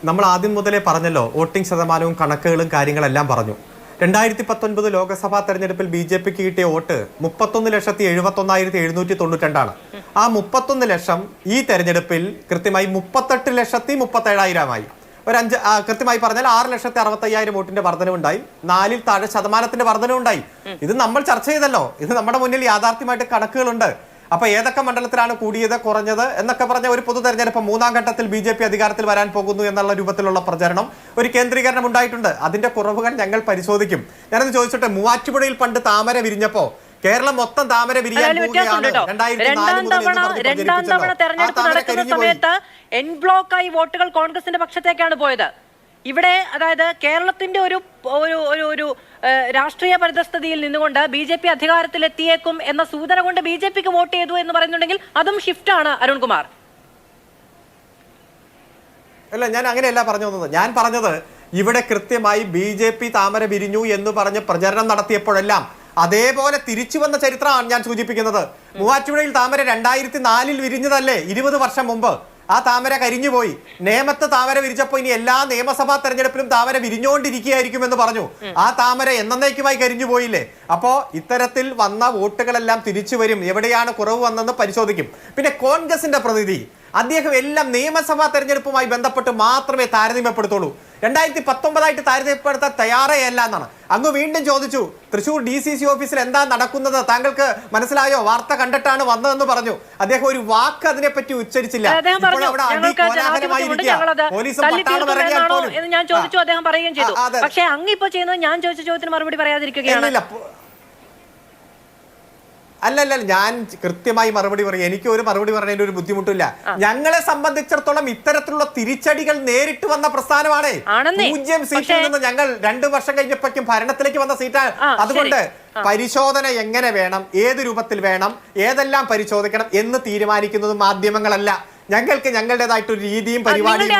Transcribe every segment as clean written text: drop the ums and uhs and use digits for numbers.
നമ്മൾ ആദ്യം മുതലേ പറഞ്ഞല്ലോ, വോട്ടിംഗ് ശതമാനവും കണക്കുകളും കാര്യങ്ങളെല്ലാം പറഞ്ഞു. 2019 ലോക്സഭാ തെരഞ്ഞെടുപ്പിൽ BJP കിട്ടിയ വോട്ട് 31,71,792. ആ 31 ലക്ഷം ഈ തെരഞ്ഞെടുപ്പിൽ കൃത്യമായി 38,37,000 കൃത്യമായി പറഞ്ഞാൽ 6,65,000 വോട്ടിന്റെ വർധനവുണ്ടായി. 4-ൽ താഴെ ശതമാനത്തിന്റെ വർധനവുണ്ടായി. ഇത് നമ്മൾ ചർച്ച ചെയ്തല്ലോ. ഇത് നമ്മുടെ മുന്നിൽ യാഥാർത്ഥ്യമായിട്ട് കണക്കുകളുണ്ട്. അപ്പൊ ഏതൊക്കെ മണ്ഡലത്തിലാണ് കൂടിയത് കുറഞ്ഞത് എന്നൊക്കെ പറഞ്ഞ ഒരു പൊതു തെരഞ്ഞെടുപ്പ് 3ാം ഘട്ടത്തിൽ BJP അധികാരത്തിൽ വരാൻ പോകുന്നു എന്നുള്ള രൂപത്തിലുള്ള പ്രചരണം, ഒരു കേന്ദ്രീകരണം ഉണ്ടായിട്ടുണ്ട്. അതിന്റെ കുറവുകൾ ഞങ്ങൾ പരിശോധിക്കും. ഞാനത് ചോദിച്ചിട്ട്, മൂവാറ്റുപുഴയിൽ പണ്ട് താമര വിരിഞ്ഞപ്പോ കേരളം മൊത്തം താമര വിരിയാൻ പോവുകയാണ്. രണ്ടാം തവണ തെരഞ്ഞെടുപ്പ് നടക്കുന്ന സമയത്ത് എൻ ബ്ലോക്കായി വോട്ടുകൾ കോൺഗ്രസിന്റെ പക്ഷത്തേക്കാണ് പോയത്. ഇവിടെ അതായത് കേരളത്തിന്റെ ഒരു രാഷ്ട്രീയ പരിതസ്ഥിതിയിൽ നിന്നുകൊണ്ട് BJP അധികാരത്തിലെത്തിയേക്കും എന്ന സൂചന കൊണ്ട് BJPക്ക് വോട്ട് ചെയ്തു എന്ന് പറയുന്നുണ്ടെങ്കിൽ അതും ഷിഫ്റ്റ് ആണ്. അരുൺകുമാർ, അല്ല, ഞാൻ അങ്ങനെയല്ല പറഞ്ഞു വന്നത്. ഞാൻ പറഞ്ഞത് ഇവിടെ കൃത്യമായി BJP താമര വിരിഞ്ഞു എന്ന് പറഞ്ഞ് പ്രചരണം നടത്തിയപ്പോഴെല്ലാം അതേപോലെ തിരിച്ചു വന്ന ചരിത്രമാണ് ഞാൻ സൂചിപ്പിക്കുന്നത്. മൂവാറ്റുപുഴയിൽ താമര 2004-ൽ വിരിഞ്ഞതല്ലേ, 20 വർഷം മുമ്പ്. ആ താമര കരിഞ്ഞുപോയി. നേമത്ത് താമര വിരിച്ചപ്പോൾ ഇനി എല്ലാ നിയമസഭാ തെരഞ്ഞെടുപ്പിലും താമര വിരിഞ്ഞുകൊണ്ടിരിക്കുകയായിരിക്കും എന്ന് പറഞ്ഞു. ആ താമര എന്നേക്കുമായി കരിഞ്ഞുപോയില്ലേ? അപ്പോ ഇത്തരത്തിൽ വന്ന വോട്ടുകളെല്ലാം തിരിച്ചു വരും. എവിടെയാണ് കുറവ് വന്നെന്ന് പരിശോധിക്കും. പിന്നെ കോൺഗ്രസിന്റെ പ്രതിനിധി അദ്ദേഹം എല്ലാം നിയമസഭാ തെരഞ്ഞെടുപ്പുമായി ബന്ധപ്പെട്ട് മാത്രമേ താരതമ്യപ്പെടുത്തുള്ളൂ. 2019 താരതമ്യപ്പെടുത്താൻ തയ്യാറേ അല്ല എന്നാണ്. അങ്ങ് വീണ്ടും ചോദിച്ചു, തൃശൂർ DCC ഓഫീസിൽ എന്താ നടക്കുന്നത്, താങ്കൾക്ക് മനസ്സിലായോ, വാർത്ത കണ്ടിട്ടാണ് വന്നതെന്ന് പറഞ്ഞു. അദ്ദേഹം ഒരു വാക്ക് അതിനെപ്പറ്റി ഉച്ചരിച്ചില്ല. ഞാൻ ചോദിച്ചു, അദ്ദേഹം പറയുകയും ചെയ്തു. പക്ഷേ അങ്ങ് ഇപ്പൊ ചെയ്യുന്നത് ഞാൻ ചോദിച്ച ചോദ്യത്തിന് മറുപടി പറയാതിരിക്കുകയാണ്. അല്ലല്ല, ഞാൻ കൃത്യമായി മറുപടി പറയും. എനിക്ക് ഒരു മറുപടി പറയുന്നതിന് ഒരു ബുദ്ധിമുട്ടില്ല. ഞങ്ങളെ സംബന്ധിച്ചിടത്തോളം ഇത്തരത്തിലുള്ള തിരിച്ചടികൾ നേരിട്ട് വന്ന പ്രസ്ഥാനമാണ്. 0 സീറ്റിൽ നിന്ന് ഞങ്ങൾ 2 വർഷം കഴിഞ്ഞപ്പോഴേക്കും ഭരണത്തിലേക്ക് വന്ന സീറ്റാണ്. അതുകൊണ്ട് പരിശോധന എങ്ങനെ വേണം, ഏത് രൂപത്തിൽ വേണം, ഏതെല്ലാം പരിശോധിക്കണം എന്ന് തീരുമാനിക്കുന്നത് മാധ്യമങ്ങളല്ല. ഞങ്ങൾക്ക് ഞങ്ങളുടേതായിട്ടൊരു രീതിയും പരിപാടിയും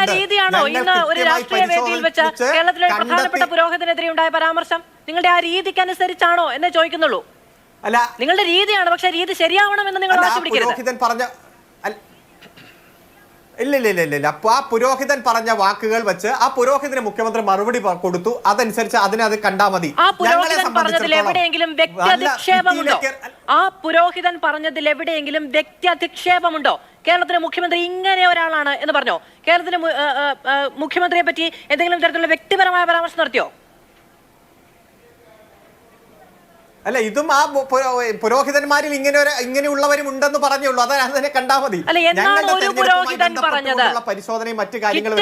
പുരോഹിതനെതിരെ ഉണ്ടായ പരാമർശം നിങ്ങളുടെ ആ രീതിക്ക് അനുസരിച്ചാണോ എന്ന് ചോദിക്കുന്നുള്ളൂ. അല്ല, നിങ്ങളുടെ രീതിയാണ്, പക്ഷെ രീതി ശരിയാവണമെന്ന് നിങ്ങൾ പുരോഹിതൻ പറഞ്ഞ ഇല്ല. അപ്പൊ ആ പുരോഹിതൻ പറഞ്ഞ വാക്കുകൾ വെച്ച് ആ പുരോഹിതന് മുഖ്യമന്ത്രി മറുപടി കൊടുത്തു. അതനുസരിച്ച് അത് കണ്ടാ മതി. ആ പുരോഹിതൻ പറഞ്ഞതിൽ എവിടെയെങ്കിലും വ്യക്തി അധിക്ഷേപമുണ്ടോ? ആ പുരോഹിതൻ പറഞ്ഞതിൽ എവിടെയെങ്കിലും വ്യക്തി അധിക്ഷേപമുണ്ടോ? കേരളത്തിലെ മുഖ്യമന്ത്രി ഇങ്ങനെ ഒരാളാണ് എന്ന് പറഞ്ഞോ? കേരളത്തിലെ മുഖ്യമന്ത്രിയെ പറ്റി എന്തെങ്കിലും തരത്തിലുള്ള വ്യക്തിപരമായ പരാമർശം നടത്തിയോ? അല്ല, ഇതും ആ പുരോഹിതന്മാരിൽ ഇങ്ങനെയുള്ളവരും ഉണ്ടെന്ന് പറഞ്ഞുള്ളൂ. അതിനെ കണ്ടാ മതി. പരിശോധനയും മറ്റു കാര്യങ്ങളും.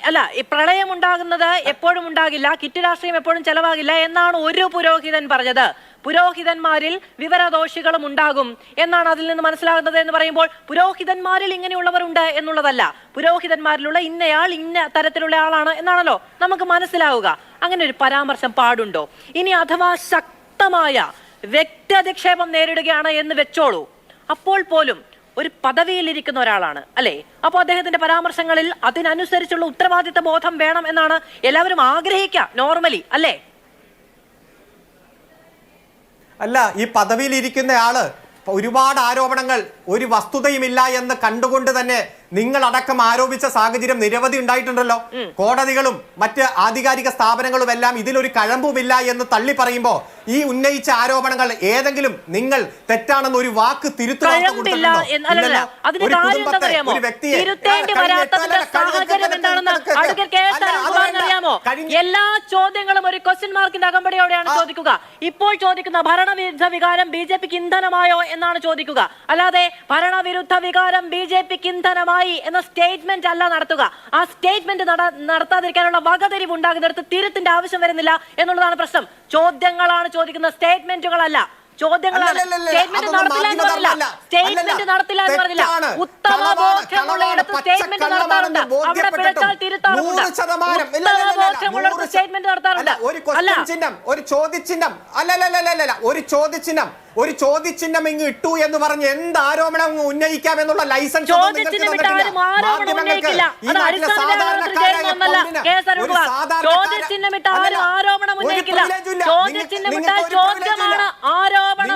അല്ല, ഈ പ്രളയം ഉണ്ടാകുന്നത് എപ്പോഴും ഉണ്ടാകില്ല, കിറ്റ് രാഷ്ട്രീയം എപ്പോഴും ചെലവാകില്ല എന്നാണ് ഒരു പുരോഹിതൻ പറഞ്ഞത്. പുരോഹിതന്മാരിൽ വിവരദോഷികളും ഉണ്ടാകും എന്നാണ് അതിൽ നിന്ന് മനസ്സിലാകുന്നത് എന്ന് പറയുമ്പോൾ പുരോഹിതന്മാരിൽ ഇങ്ങനെയുള്ളവരുണ്ട് എന്നുള്ളതല്ല, പുരോഹിതന്മാരിലുള്ള ഇന്നയാൾ ഇന്ന തരത്തിലുള്ള ആളാണ് എന്നാണല്ലോ നമുക്ക് മനസ്സിലാവുക. അങ്ങനെ ഒരു പരാമർശം പാടുണ്ടോ? ഇനി അഥവാ ശക്തമായ വ്യക്തി അധിക്ഷേപം നേരിടുകയാണ് എന്ന് വെച്ചോളൂ, അപ്പോൾ പോലും ഒരു പദവിയിലിരിക്കുന്ന ഒരാളാണ് അല്ലേ? അപ്പോൾ അദ്ദേഹത്തിന്റെ പരാമർശങ്ങളിൽ അതിനനുസരിച്ചുള്ള ഉത്തരവാദിത്ത ബോധം വേണം എന്നാണ് എല്ലാവരും ആഗ്രഹിക്കുക നോർമലി, അല്ലേ? അല്ല, ഈ പദവിയിലിരിക്കുന്ന ആള് ഒരുപാട് ആരോപണങ്ങൾ, ഒരു വസ്തുതയുമില്ല എന്ന് കണ്ടുകൊണ്ട് തന്നെ നിങ്ങളടക്കം ആരോപിച്ച സാഹചര്യം നിരവധി ഉണ്ടായിട്ടുണ്ടല്ലോ. കോടതികളും മറ്റ് ആധികാരിക സ്ഥാപനങ്ങളും എല്ലാം ഇതിലൊരു കഴമ്പുമില്ല എന്ന് തള്ളി പറയുമ്പോ ഈ ഉന്നയിച്ച ആരോപണങ്ങൾ ഏതെങ്കിലും നിങ്ങൾ തെറ്റാണെന്ന് ഒരു വാക്ക് തിരുത്തുവാൻ എല്ലാ ചോദ്യങ്ങളും ഒരു ക്വസ്റ്റ്യൻ മാർക്കിന്റെ അകമ്പടിയോടെയാണ് ചോദിക്കുക. ഇപ്പോൾ ചോദിക്കുന്ന ഭരണവിരുദ്ധ വികാരം BJPക്ക് ഇന്ധനമായോ എന്നാണ് ചോദിക്കുക. അല്ലാതെ ഭരണവിരുദ്ധ വികാരം BJPക്ക് ഇന്ധനമായി എന്ന സ്റ്റേറ്റ്മെന്റ് അല്ല നടത്തുക. ആ സ്റ്റേറ്റ്മെന്റ് നടത്താതിരിക്കാനുള്ള വകതിരിവ് ഉണ്ടാകുന്നിടത്ത് തിരുത്തിന്റെ ആവശ്യം വരുന്നില്ല എന്നുള്ളതാണ് പ്രശ്നം. ചോദ്യങ്ങളാണ് ചോദിക്കുന്ന, സ്റ്റേറ്റ്മെന്റുകളല്ല. ചോദ്യങ്ങളാണ്. സ്റ്റേറ്റ്മെന്റ് നടത്തില്ല എന്ന് പറഞ്ഞില്ല, സ്റ്റേറ്റ്മെന്റ് നടത്തില്ല എന്ന് പറഞ്ഞില്ല. ഉത്തമ ബോധ്യമുള്ളയിടത്ത് സ്റ്റേറ്റ്മെന്റ് നടത്താറുണ്ട്, അവിടെ പിഴച്ചാൽ തിരുത്താറുണ്ട്. ഉത്തമബോധ്യമുള്ളയിടത്ത് സ്റ്റേറ്റ്മെന്റ് നടത്താറുണ്ട്. ഒരു ചോദ്യചിഹ്നം ഇങ്ങ് ഇട്ടു എന്ന് പറഞ്ഞ് എന്ത് ആരോപണം ഉന്നയിക്കാം എന്നുള്ള ലൈസൻസ്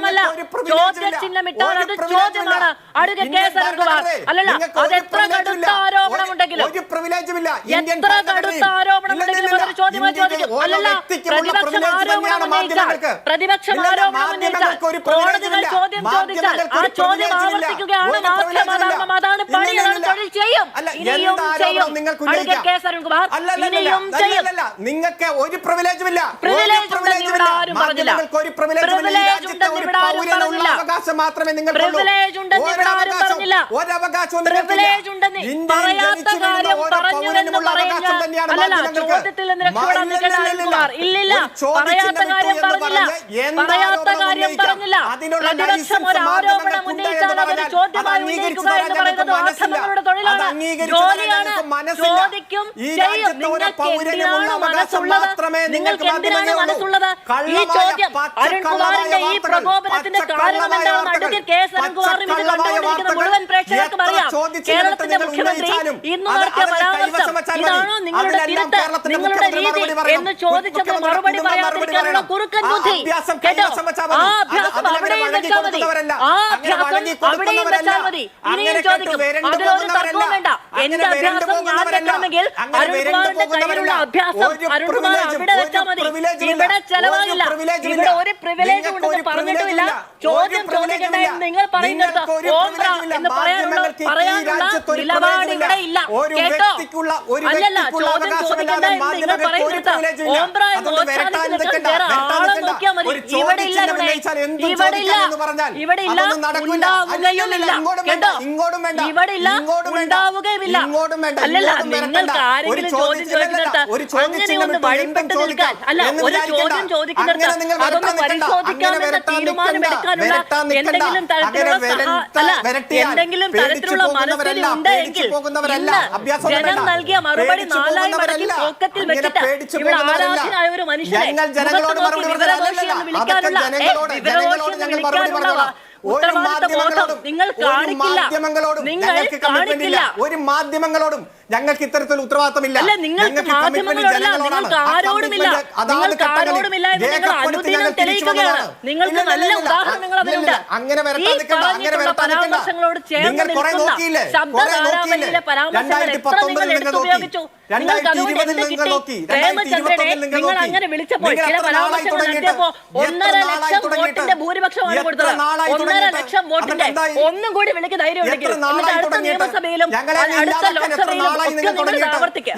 ചോദ്യമല്ല. ചോദ്യചിഹ്നമിട്ടാൽ അത് ചോദ്യമാണ്. Advocate K. സരൺകുമാർ അല്ലല്ല, അത് എത്ര കടുത്ത ആരോപണമുണ്ടെങ്കിലും എത്ര കടുത്ത ആരോപണമുണ്ടെങ്കിലും അതൊരു ചോദ്യമായി ചോദിക്കും. അല്ലല്ല, പ്രതിപക്ഷം ആരോപണം ഉന്നയിച്ചാൽ കോടതികൾ ചോദ്യം ചോദിച്ചാൽ ആ ചോദ്യം ആവർത്തിക്കുകയാണ് മാധ്യമധർമ്മം. അതാണ് പണി, അതാണ് തൊഴിൽ. ചെയ്യും, ഇനിയും ചെയ്യും. Advocate K. സരൺകുമാർ ഇനിയും ചെയ്യും. നിങ്ങൾക്ക് ഒരു പ്രിവിലേജും ഇല്ല. പ്രിവിലേജ് ഉണ്ടെന്ന് ഇവിടെ ആരും പറഞ്ഞില്ല. പ്രിവിലേജ് ഉണ്ടെന്ന് ഇവിടെ ആരും പറഞ്ഞില്ല. അവകാശം മാത്രമേ നിങ്ങൾക്ക് പ്രിവിലേജ് ഉണ്ടെന്ന് ഇവിടെ ആരും പറഞ്ഞില്ല. പ്രിവിലേജ് ഉണ്ടെന്ന് പറയാത്ത കാര്യം പറഞ്ഞുവെന്ന് പറയുന്ന അല്ലല്ല, ചോദ്യത്തിൽ നിന്ന് രക്ഷപ്പെടാൻ നിൽക്കേണ്ട അരുൺകുമാർ. ഇല്ലില്ല, പറയാത്ത കാര്യം പറഞ്ഞില്ല. പറയാത്ത കാര്യം പറഞ്ഞില്ല. പ്രതിപക്ഷം ഒരു ആരോപണം ഉന്നയിച്ചാൽ അതൊരു ചോദ്യമായി ഉന്നയിക്കുക എന്ന് പറയുന്നത് മാധ്യമങ്ങളുടെ തൊഴിലാണ്, ജോലിയാണ്. ചോദിക്കും, ചെയ്യും. നിങ്ങൾക്ക് എന്തിനാണ് മനസ്സുള്ളത്? നിങ്ങൾക്ക് എന്തിനാണ് മനസ്സുള്ളത്? ഈ ചോദ്യം അരുൺകുമാറിന്റെ ഈ പ്രകോപനത്തിന്റെ കാരണം എന്താണെന്ന് അഡ്വക്കേറ്റ് കെ. സരൺകുമാറിനും ഇത് കണ്ടുകൊണ്ടിരിക്കുന്ന മുഴുവൻ പ്രേക്ഷകർക്കും അറിയാം. കേരളത്തിന്റെ മുഖ്യമന്ത്രി ഇന്ന് നടത്തിയ പരാമർശം ഇതാണോ നിങ്ങളുടെ തിരുത്ത്, നിങ്ങളുടെ രീതി എന്ന് ചോദിച്ചത് മറുപടി പറയാതിരിക്കാനുള്ള കുറുക്കൻ ബുദ്ധി കേട്ടോ. ആ അഭ്യാസം അവിടെയും വെച്ചാൽ മതി. ആ അഭ്യാസം അവിടെയും വെച്ചാൽ മതി. ഇനിയും ചോദിക്കും, അതിലൊരു തർക്കവും വേണ്ട. എന്റെ അഭ്യാസം ഞാൻ വെക്കണമെങ്കിൽ അരുൺകുമാറിന്റെ കയ്യിലുള്ള അഭ്യാസം അരുൺകുമാർ അവിടെ വെച്ചാൽ മതി. ഇവിടെ ചെലവാകില്ല. ഇവിടെ ഒരു പ്രിവിലേജ് ഉണ്ടെന്ന് പറഞ്ഞിട്ടുമില്ല. ചോദ്യം ചോദിക്കേണ്ട എന്ന് നിങ്ങൾ പറയുന്നത് ഓംബ്ര എന്ന് പറയാനുള്ള നിലപാട് ഇവിടെ ഇല്ല കേട്ടോ. അല്ലല്ല, ചോദ്യം ചോദിക്കേണ്ട എന്ന് നിങ്ങൾ പറയുന്നത് ഓംബ്ര എന്ന് ഓച്ചാനിച്ചിട്ട് വേറെ ആളെ നോക്കിയാൽ മതി. ഇവിടെ ഇല്ല, ഇവിടെ ഇല്ല, ഇവിടെ ഇല്ല, ഉണ്ടാവുകയുമില്ല കേട്ടോ. ഇവിടെ ഇല്ല, ഉണ്ടാവുകയുമില്ല. അല്ലല്ല, നിങ്ങൾക്ക് ആരെങ്കിലും ചോദ്യം ചോദിക്കുന്നിടത്ത് അങ്ങനെ ഒന്ന് വഴിപ്പെട്ട് നിൽക്കാൻ അല്ല, ഒരു ചോദ്യം ചോദിക്കുന്നിടത്ത് അതൊന്ന് പരിശോധിക്കാമെന്ന തീരുമാനം എടുക്കാനുള്ള എന്തെങ്കിലും തരത്തിലുള്ള മനസ്സിൽ ഉണ്ട് എങ്കിൽ ഇന്ന് ജനം നൽകിയ മറുപടി നാലായി മടക്കി പോക്കറ്റിൽ വെച്ചിട്ട് ഇവിടെ ആരാധനായ ഒരു മനുഷ്യനെ വിവരദോഷി എന്ന് വിളിക്കാനുള്ള ഉത്തരവാദിത്ത ബോധം നിങ്ങൾ കാണിക്കില്ല. നിങ്ങൾ കാണിക്കില്ല. ഒരു മാധ്യമങ്ങളോടും ഞങ്ങൾക്ക് ഇത്തരത്തിൽ ഉത്തരവാദിത്തമില്ല. അല്ല, നിങ്ങൾക്ക് മാധ്യമങ്ങളോടല്ല, നിങ്ങൾക്ക് ആരോടുമില്ല. നിങ്ങൾക്ക് ആരോടുമില്ല എന്ന് നിങ്ങൾ അനുദിനം തെളിയിക്കുകയാണ്. നിങ്ങൾക്ക് നല്ല ഉദാഹരണങ്ങൾ അതിലുണ്ട്. ഈ പറഞ്ഞിട്ടുള്ള പരാമർശങ്ങളോട് ചേർന്ന് നിൽക്കുന്ന ശബ്ദധാരാവലിയിലെ പരാമർശങ്ങൾ എത്ര നിങ്ങൾ എടുത്ത് ഉപയോഗിച്ചു? നിങ്ങൾക്ക് അതുകൊണ്ട് എന്ത് കിട്ടി? പ്രേമചന്ദ്രനെ നിങ്ങൾ അങ്ങനെ വിളിച്ചപ്പോൾ ചില പരാമർശങ്ങൾ നടത്തിയപ്പോ 1.5 ലക്ഷം വോട്ടിന്റെ ഭൂരിപക്ഷമാണ് കൊടുത്തത്. 1.5 ലക്ഷം വോട്ടിന്റെ ഒന്നും കൂടി വിളിക്ക് ധൈര്യം ഉണ്ടെങ്കിൽ അടുത്ത നിയമസഭയിലും അടുത്ത ലോക്സഭയിലും ഒക്കെ നിങ്ങൾ ആവർത്തിക്കുക.